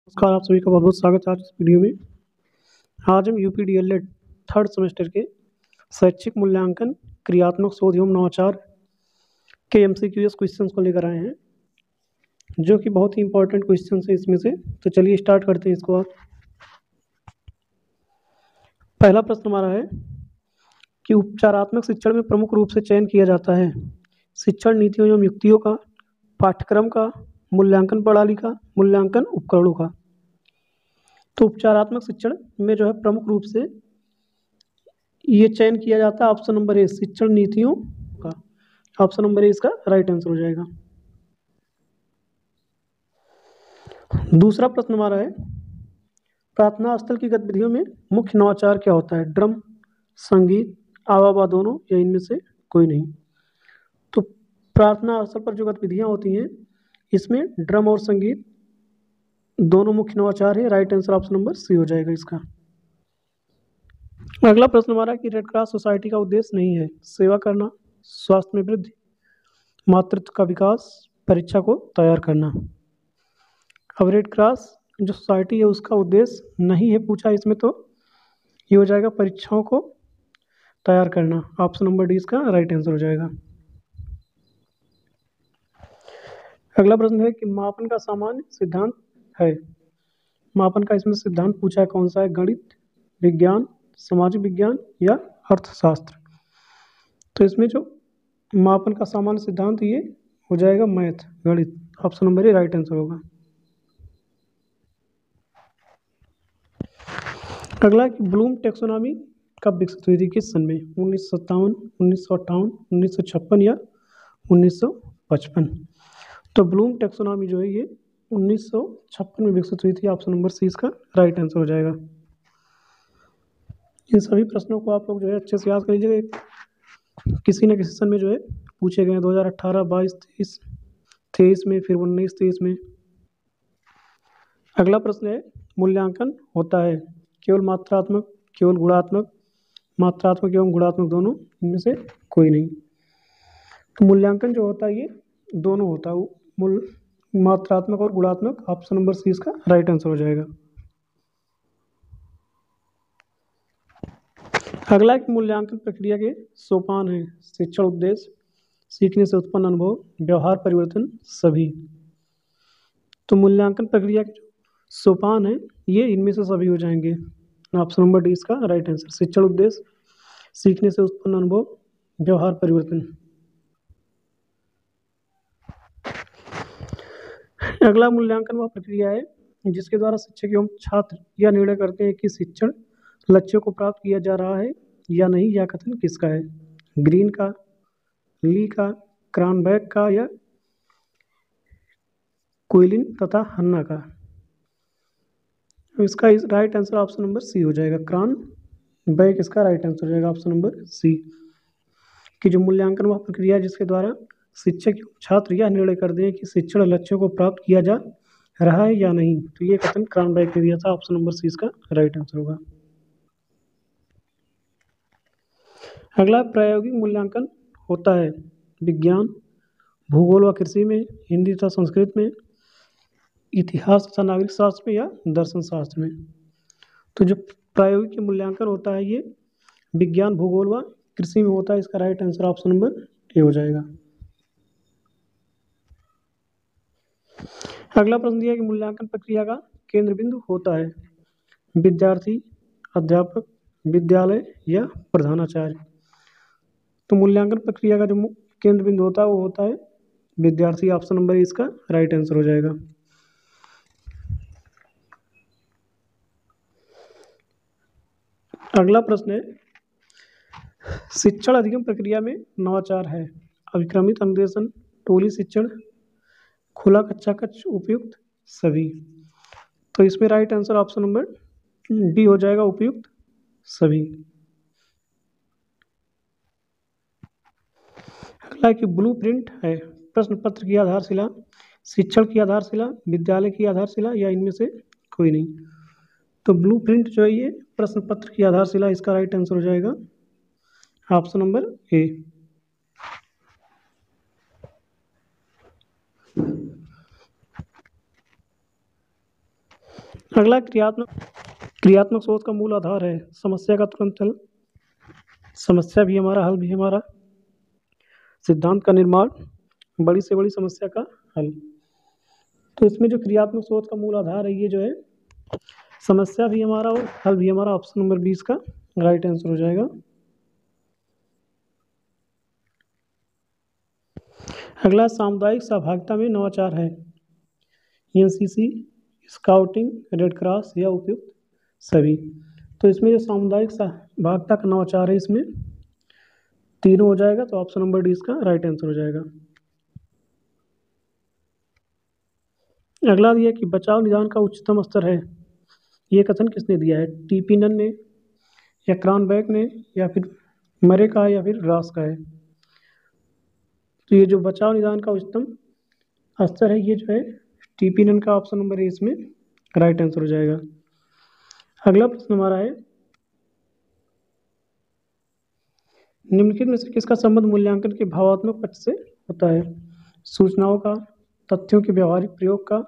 नमस्कार, आप सभी का बहुत बहुत स्वागत है आज इस वीडियो में। आज हम यूपी डीएलएड थर्ड सेमेस्टर के शैक्षिक मूल्यांकन क्रियात्मक शोध एवं नवाचार के एमसीक्यूएस क्वेश्चंस को लेकर आए हैं, जो कि बहुत ही इंपॉर्टेंट क्वेश्चंस है इसमें से। तो चलिए स्टार्ट करते हैं इसको। आज पहला प्रश्न हमारा है कि उपचारात्मक शिक्षण में प्रमुख रूप से चयन किया जाता है शिक्षण नीतियों एवं युक्तियों का, पाठ्यक्रम का, मूल्यांकन प्रणाली का, मूल्यांकन उपकरणों का। तो उपचारात्मक शिक्षण में जो है प्रमुख रूप से ये चयन किया जाता है ऑप्शन नंबर ए, शिक्षण नीतियों का। ऑप्शन नंबर ए इसका राइट आंसर हो जाएगा। दूसरा प्रश्न हमारा है, प्रार्थना स्थल की गतिविधियों में मुख्य नवाचार क्या होता है? ड्रम, संगीत, आवावा दोनों या इनमें से कोई नहीं। तो प्रार्थना स्थल पर जो गतिविधियां होती हैं इसमें ड्रम और संगीत दोनों मुख्य नवाचार है। Right answer option number C हो जाएगा इसका। अगला प्रश्न हमारा कि रेड क्रॉस सोसाइटी का उद्देश्य नहीं है सेवा करना, स्वास्थ्य में वृद्धि, मातृत्व का विकास, परीक्षा को तैयार करना। अब रेड क्रॉस जो सोसाइटी है उसका उद्देश्य नहीं है पूछा इसमें, तो ये हो जाएगा परीक्षाओं को तैयार करना। ऑप्शन नंबर डी इसका राइट आंसर हो जाएगा। अगला प्रश्न है कि मापन का सामान्य सिद्धांत है। मापन का इसमें सिद्धांत पूछा है कौन सा है? गणित, विज्ञान, सामाजिक विज्ञान या अर्थशास्त्र। तो इसमें जो मापन का सामान्य सिद्धांत ये हो जाएगा मैथ, गणित। Option number A right answer होगा। अगला कि ब्लूम टेक्सोनॉमी कब विकसित हुई थी, किस सन में? 1957, 1958, 1956 या 1955। तो ब्लूम टेक्सोनॉमी जो है ये 1956 में विकसित हुई थी। ऑप्शन नंबर सी इसका राइट आंसर हो जाएगा। इन सभी प्रश्नों को आप लोग जो है अच्छे से याद कर लीजिएगा, किसी न किसी सन में जो है पूछे गए हैं। 2018, 22, 23, 23 में, फिर 19, 23 में। अगला प्रश्न है, मूल्यांकन होता है केवल मात्रात्मक, केवल गुणात्मक, मात्रात्मक एवं गुणात्मक दोनों, इनमें से कोई नहीं। तो मूल्यांकन जो होता है ये दोनों होता है, मात्रात्मक और गुणात्मक। ऑप्शन नंबर सी इसका राइट आंसर हो जाएगा। अगला की मूल्यांकन प्रक्रिया के सोपान है शिक्षण उद्देश्य, सीखने से उत्पन्न अनुभव, व्यवहार परिवर्तन, सभी। तो मूल्यांकन प्रक्रिया के जो सोपान है ये इनमें से सभी हो जाएंगे। ऑप्शन नंबर डी इसका राइट आंसर। शिक्षण उद्देश्य, सीखने से उत्पन्न अनुभव, व्यवहार परिवर्तन। अगला मूल्यांकन वह प्रक्रिया है जिसके द्वारा शिक्षक एवं छात्र यह निर्णय करते हैं कि शिक्षण लक्ष्यों को प्राप्त किया जा रहा है या नहीं। यह कथन किसका है? ग्रीन का, ली का, क्रॉनबैक का या क्विलिन तथा हन्ना का। इसका right answer option number C हो जाएगा। क्रॉनबैक इसका राइट आंसर हो जाएगा। ऑप्शन नंबर सी कि जो मूल्यांकन वह प्रक्रिया है जिसके द्वारा शिक्षक एवं छात्र यह निर्णय करते हैं कि शिक्षण लक्ष्यों को प्राप्त किया जा रहा है या नहीं। तो ये कथन क्रॉनबैक ने दिया था। ऑप्शन नंबर सी इसका राइट आंसर होगा। अगला प्रायोगिक मूल्यांकन होता है विज्ञान, भूगोल व कृषि में, हिंदी तथा संस्कृत में, इतिहास तथा नागरिक शास्त्र में या दर्शन शास्त्र में। तो जो प्रायोगिक मूल्यांकन होता है ये विज्ञान, भूगोल व कृषि में होता है। इसका right answer option number A हो जाएगा। अगला प्रश्न दिया कि मूल्यांकन प्रक्रिया का केंद्र बिंदु होता है विद्यार्थी, अध्यापक, विद्यालय या प्रधानाचार्य। तो मूल्यांकन प्रक्रिया का जो केंद्र बिंदु होता है वो होता है विद्यार्थी। ऑप्शन नंबर ए इसका राइट आंसर हो जाएगा। अगला प्रश्न है, शिक्षण अधिगम प्रक्रिया में नवाचार है अभिक्रमित अनुदेशन, टोली शिक्षण, खुला कक्षा कक्ष, उपयुक्त, सभी। तो इसमें right answer option number D हो जाएगा, उपयुक्त सभी। अगला कि ब्लूप्रिंट है प्रश्न पत्र की आधारशिला, शिक्षण की आधारशिला, विद्यालय की आधारशिला या इनमें से कोई नहीं। तो ब्लूप्रिंट जो है ये प्रश्न पत्र की आधारशिला। इसका राइट आंसर हो जाएगा ऑप्शन नंबर ए। अगला क्रियात्मक सोच का मूल आधार है समस्या का तुरंत हल, समस्या भी हमारा, हल भी हमारा, सिद्धांत का निर्माण, बड़ी से बड़ी समस्या का हल। तो इसमें जो क्रियात्मक सोच का मूल आधार है ये जो है समस्या भी हमारा और हल भी हमारा, ऑप्शन नंबर 20 का राइट आंसर हो जाएगा। अगला सामुदायिक सहभागिता में नवाचार है एनसीसी, स्काउटिंग, रेड क्रॉस या उपयुक्त सभी। तो इसमें जो सामुदायिक सहभागिता का नवाचार है इसमें तीनों हो जाएगा, तो ऑप्शन नंबर डी इसका राइट आंसर हो जाएगा। अगला दिया कि बचाव निदान का उच्चतम स्तर है, ये कथन किसने दिया है? टीपी नन ने या क्रॉनबेक ने या फिर मरे का है या फिर रॉस का है? तो ये जो बचाव निदान का उच्चतम स्तर है ये जो है टीपी नन का, ऑप्शन नंबर ए इसमें राइट आंसर हो जाएगा। अगला प्रश्न हमारा है निम्नलिखित में से किसका संबंध मूल्यांकन के भावात्मक पक्ष से होता है? सूचनाओं का, तथ्यों के व्यवहारिक प्रयोग का,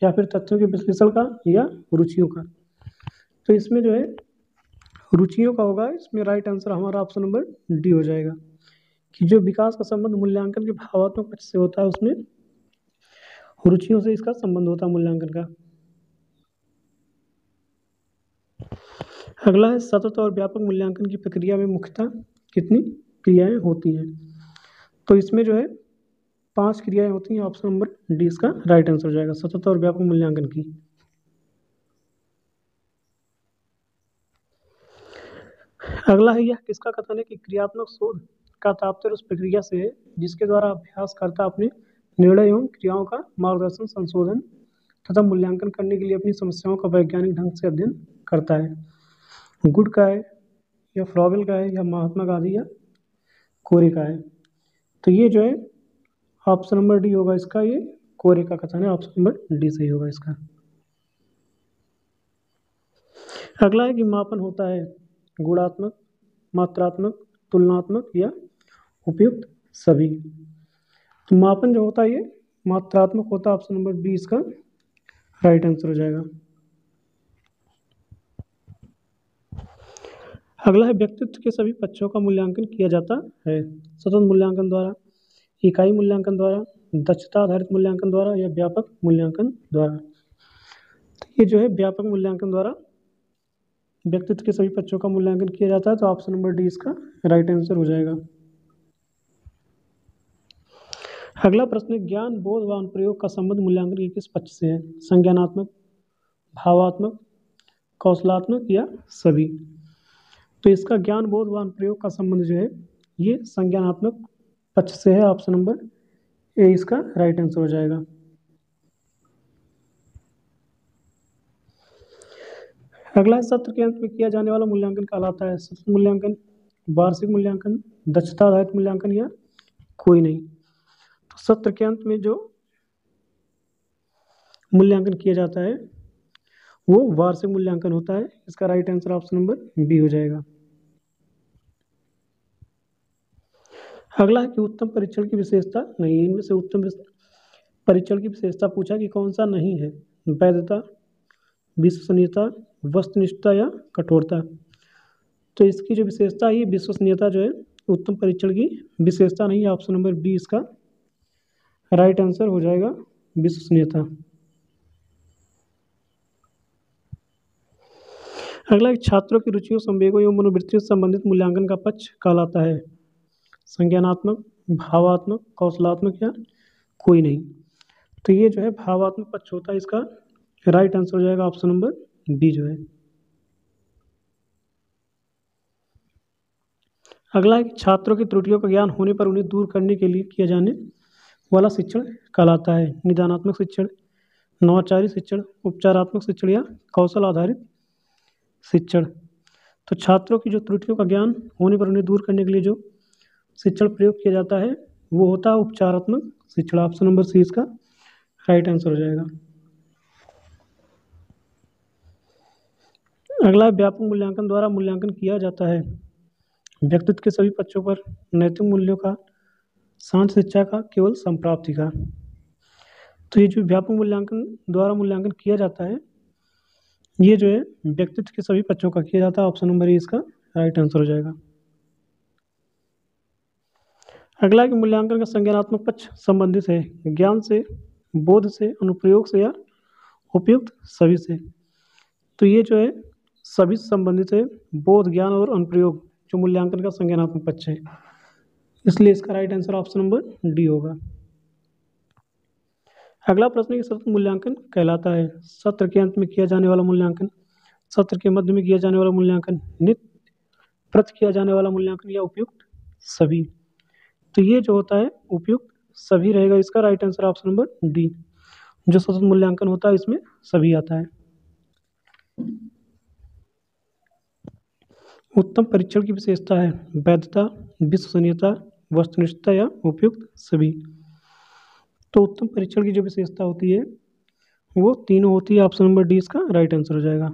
या फिर तथ्यों के विश्लेषण का, या रुचियों का? तो इसमें जो है रुचियों का होगा, इसमें राइट आंसर हमारा ऑप्शन नंबर डी हो जाएगा कि जो विकास का संबंध मूल्यांकन के भावात्मक पक्ष से होता है उसमें रुचियों से इसका संबंध होता है मूल्यांकन का। अगला है सतत और व्यापक मूल्यांकन की प्रक्रिया में मुख्यतः कितनी क्रियाएं होती हैं? तो इसमें जो है 5 क्रियाएं होती हैं, ऑप्शन नंबर डी इसका राइट आंसर हो जाएगा सतत और व्यापक मूल्यांकन की। अगला है यह किसका कथन है कि क्रियात्मक शोध का तात्पर्य उस प्रक्रिया से है जिसके द्वारा अभ्यासकर्ता अपने निर्णय एवं क्रियाओं का मार्गदर्शन, संशोधन तथा मूल्यांकन करने के लिए अपनी समस्याओं का वैज्ञानिक ढंग से अध्ययन करता है। गुड का है या फ्रॉबेल का है या महात्मा गांधी या कोरे का है? तो ये जो है ऑप्शन नंबर डी होगा इसका, ये कोरे का कथन है, ऑप्शन नंबर डी सही होगा इसका। अगला है कि मापन होता है गुणात्मक, मात्रात्मक, तुलनात्मक या उपयुक्त सभी। तो मापन जो होता है ये मात्रात्मक होता है, ऑप्शन नंबर बी इसका राइट आंसर हो जाएगा। अगला है व्यक्तित्व के सभी पक्षों का मूल्यांकन किया जाता है सतत मूल्यांकन द्वारा, इकाई मूल्यांकन द्वारा, दक्षता आधारित मूल्यांकन द्वारा या व्यापक मूल्यांकन द्वारा? तो ये जो है व्यापक मूल्यांकन द्वारा व्यक्तित्व के सभी पक्षों का मूल्यांकन किया जाता है, तो ऑप्शन नंबर डी इसका राइट आंसर हो जाएगा। अगला प्रश्न ज्ञान, बोध व अनुप्रयोग का संबंध मूल्यांकन के किस पक्ष से है? संज्ञानात्मक, भावात्मक, कौशलात्मक या सभी? तो इसका ज्ञान, बोध व अनुप्रयोग का संबंध जो है ये संज्ञानात्मक पक्ष से है, ऑप्शन नंबर ए इसका राइट आंसर हो जाएगा। अगला सत्र के अंत में किया जाने वाला मूल्यांकन कहलाता है सतत मूल्यांकन, वार्षिक मूल्यांकन, दक्षता आधारित मूल्यांकन या कोई नहीं? तो सत्र के अंत में जो मूल्यांकन किया जाता है वो वार्षिक मूल्यांकन होता है, इसका right answer option number B हो जाएगा। अगला है कि उत्तम परीक्षण की विशेषता नहीं है, इनमें से उत्तम परीक्षण की विशेषता पूछा कि कौन सा नहीं है? वैधता, विश्वसनीयता, वस्तुनिष्ठता या कठोरता? तो इसकी जो विशेषता है विश्वसनीयता जो है उत्तम परीक्षण की विशेषता नहीं है, ऑप्शन नंबर बी इसका राइट आंसर हो जाएगा विश्वसनीयता। अगला छात्रों की रुचियों, संवेगों एवं मनोवृत्तियों से संबंधित मूल्यांकन का पक्ष कहलाता है संज्ञानात्मक, भावात्मक, कौशलात्मक या कोई नहीं? तो ये जो है भावात्मक पक्ष होता है, इसका राइट आंसर हो जाएगा ऑप्शन नंबर बी जो है। अगला है कि छात्रों की त्रुटियों का ज्ञान होने पर उन्हें दूर करने के लिए किया जाने वाला शिक्षण कहलाता है निदानात्मक शिक्षण, नवाचारी शिक्षण, उपचारात्मक शिक्षण या कौशल आधारित शिक्षण? तो छात्रों की जो त्रुटियों का ज्ञान होने पर उन्हें दूर करने के लिए जो शिक्षण प्रयोग किया जाता है वो होता है उपचारात्मक शिक्षण, ऑप्शन नंबर सी इसका राइट आंसर हो जाएगा। अगला व्यापक मूल्यांकन द्वारा मूल्यांकन किया जाता है व्यक्तित्व के सभी पक्षों पर, नैतिक मूल्यों का, शांत शिक्षा का, केवल संप्राप्ति का? तो ये जो व्यापक मूल्यांकन द्वारा मूल्यांकन किया जाता है ये जो है व्यक्तित्व के सभी पक्षों का किया जाता है। ऑप्शन नंबर ए इसका राइट आंसर हो जाएगा। अगला कि मूल्यांकन का संज्ञानात्मक पक्ष संबंधित है ज्ञान से, बोध से, अनुप्रयोग से या उपयुक्त सभी से। तो ये जो है सभी से संबंधित है, बोध, ज्ञान और अनुप्रयोग जो मूल्यांकन का संज्ञानात्मक पक्ष है, इसलिए इसका right answer option number D होगा। अगला प्रश्न है कि सतत मूल्यांकन कहलाता है सत्र के अंत में किया जाने वाला मूल्यांकन, सत्र के मध्य में किया जाने वाला मूल्यांकन, नित्य प्रति किया जाने वाला मूल्यांकन या उपयुक्त सभी। तो ये जो होता है उपयुक्त सभी रहेगा, इसका right answer option number D. जो सतत मूल्यांकन होता है इसमें सभी आता है। उत्तम परीक्षण की विशेषता है वैधता, विश्वसनीयता, वस्तुनिष्ठता या उपयुक्त सभी। तो उत्तम परीक्षण की जो विशेषता होती है वो तीनों होती है। ऑप्शन नंबर डी इसका राइट आंसर हो जाएगा।